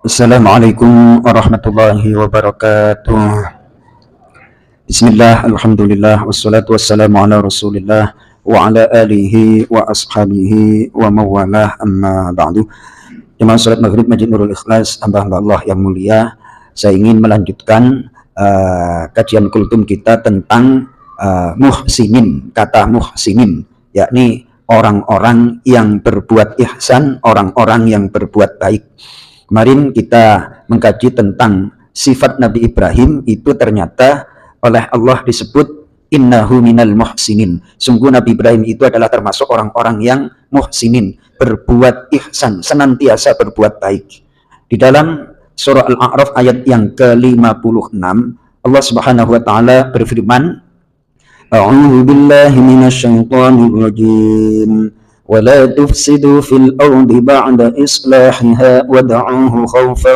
Assalamualaikum warahmatullahi wabarakatuh. Bismillah, alhamdulillah, wassalatu wassalamu ala rasulillah wa ala alihi wa ashabihi wa mawalah, amma ba'du. Jemaah salat maghrib Masjid Nurul Ikhlas, hamba-hamba Allah yang mulia, saya ingin melanjutkan kajian kultum kita tentang muhsinin, kata muhsinin, yakni orang-orang yang berbuat ihsan, orang-orang yang berbuat baik. Kemarin kita mengkaji tentang sifat Nabi Ibrahim, itu ternyata oleh Allah disebut innahu minal muhsinin. Sungguh Nabi Ibrahim itu adalah termasuk orang-orang yang muhsinin, berbuat ihsan, senantiasa berbuat baik. Di dalam surah Al-A'raf ayat yang ke-56, Allah Subhanahu wa taala berfirman, A'udzu billahi minasyaitonir rajim. ولا تفسدوا في الأرض بعد إصلاحها ودعوه خوفا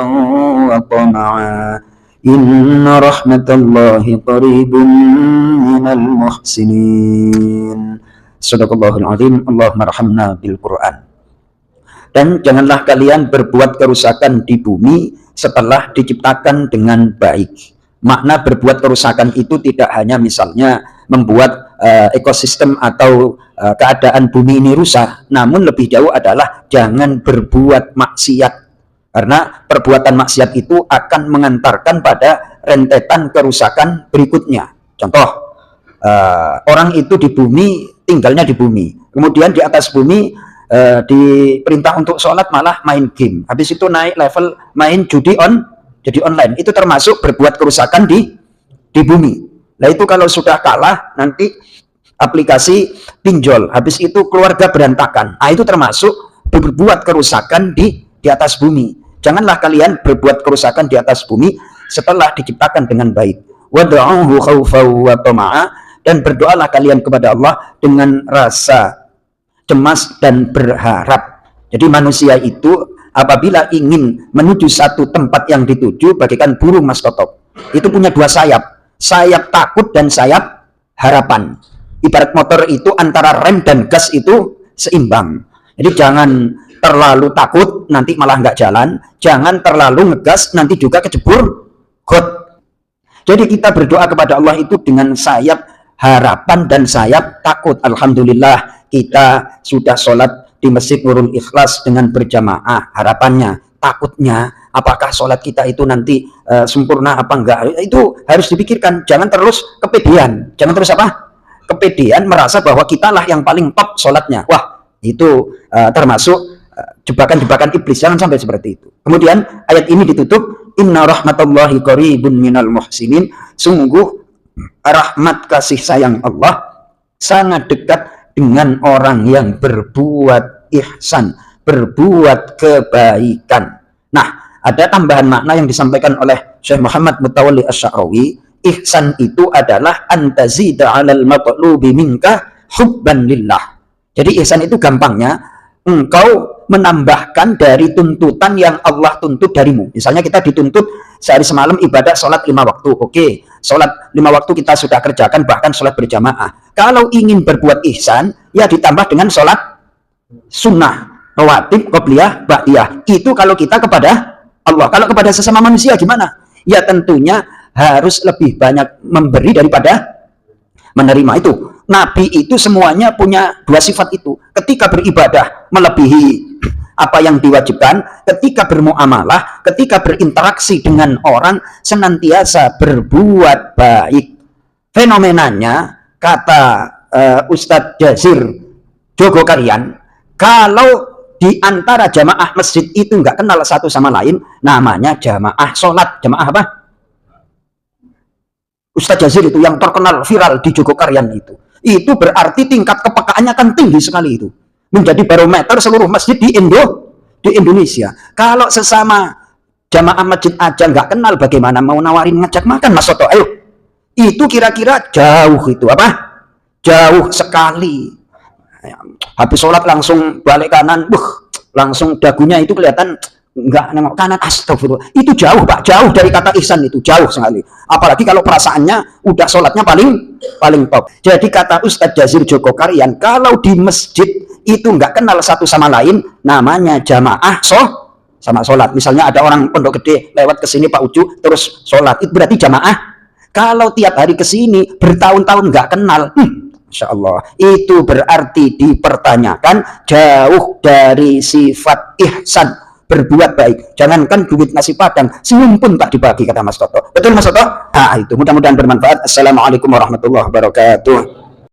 وطمعا إن رحمة الله قريب من المحسنين. Sadaqallahul azim. Allahumma arhamna bil Quran. Dan janganlah kalian berbuat kerusakan di bumi setelah diciptakan dengan baik. Makna berbuat kerusakan itu tidak hanya misalnya membuat ekosistem atau keadaan bumi ini rusak, namun lebih jauh adalah jangan berbuat maksiat, karena perbuatan maksiat itu akan mengantarkan pada rentetan kerusakan berikutnya. Contoh, orang itu di bumi, tinggalnya di bumi, kemudian di atas bumi diperintah untuk sholat malah main game, habis itu naik level main judi jadi online, itu termasuk berbuat kerusakan di bumi. Nah itu kalau sudah kalah nanti aplikasi pinjol, habis itu keluarga berantakan. Nah itu termasuk berbuat kerusakan di atas bumi. Janganlah kalian berbuat kerusakan di atas bumi setelah diciptakan dengan baik. Wad'uhu khaufan wa tama'a, dan berdoalah kalian kepada Allah dengan rasa cemas dan berharap. Jadi manusia itu apabila ingin menuju satu tempat yang dituju bagaikan burung Mas Toto, itu punya dua sayap. Sayap takut dan sayap harapan. Ibarat motor itu antara rem dan gas itu seimbang. Jadi jangan terlalu takut nanti malah nggak jalan, jangan terlalu ngegas nanti juga kejebur got. Jadi kita berdoa kepada Allah itu dengan sayap harapan dan sayap takut. Alhamdulillah kita sudah sholat di Masjid Nurul Ikhlas dengan berjamaah. Harapannya, takutnya, apakah sholat kita itu nanti sempurna apa enggak, itu harus dipikirkan. Jangan terus kepedean, jangan terus apa? Kepedean, merasa bahwa kitalah yang paling top sholatnya. Wah, itu termasuk jebakan-jebakan iblis. Jangan sampai seperti itu. Kemudian ayat ini ditutup, inna rahmatallahi qaribun minal muhsinin. Sungguh rahmat kasih sayang Allah sangat dekat dengan orang yang berbuat ihsan, berbuat kebaikan. Nah, ada tambahan makna yang disampaikan oleh Syekh Muhammad Mutawalli Asy-Sya'rawi. Ihsan itu adalah antazida 'alal matlubi minka hubban lillah. Jadi ihsan itu gampangnya engkau menambahkan dari tuntutan yang Allah tuntut darimu. Misalnya kita dituntut sehari semalam ibadah sholat 5 waktu. Oke, sholat 5 waktu kita sudah kerjakan, bahkan sholat berjamaah. Kalau ingin berbuat ihsan, ya ditambah dengan sholat sunnah, rawatib, qobliyah, ba'diyah. Itu kalau kita kepada Allah. Kalau kepada sesama manusia gimana? Ya tentunya harus lebih banyak memberi daripada menerima. Itu Nabi itu semuanya punya dua sifat itu. Ketika beribadah melebihi apa yang diwajibkan, ketika bermuamalah, ketika berinteraksi dengan orang senantiasa berbuat baik. Fenomenanya kata Ustadz Jazir Jogokarian, kalau di antara jamaah masjid itu nggak kenal satu sama lain, namanya jamaah sholat. Jamaah apa? Ustadz Jazir itu yang terkenal viral di Jogokarian itu berarti tingkat kepekaannya kan tinggi sekali, itu menjadi barometer seluruh masjid di Indonesia. Kalau sesama jamaah masjid aja nggak kenal, bagaimana mau nawarin ngajak makan, Mas Soto? Ayo, itu kira-kira jauh, itu apa? Jauh sekali. Habis sholat langsung balik kanan, langsung dagunya itu kelihatan nggak nengok kanan, astagfirullah. Itu jauh Pak, jauh dari kata ihsan, itu jauh sekali. Apalagi kalau perasaannya udah sholatnya paling top. Jadi kata Ustadz Jazir Jogokarian, kalau di masjid itu nggak kenal satu sama lain, namanya jamaah sama sholat. Misalnya ada orang Pondok Gede lewat ke sini Pak Ucu terus sholat, itu berarti jamaah. Kalau tiap hari ke sini bertahun-tahun nggak kenal, Masya Allah, itu berarti dipertanyakan, jauh dari sifat ihsan, berbuat baik. Jangankan duit nasi padang, senyum pun tak dibagi, kata Mas Toto. Betul Mas Toto? Nah itu mudah-mudahan bermanfaat. Assalamualaikum warahmatullahi wabarakatuh.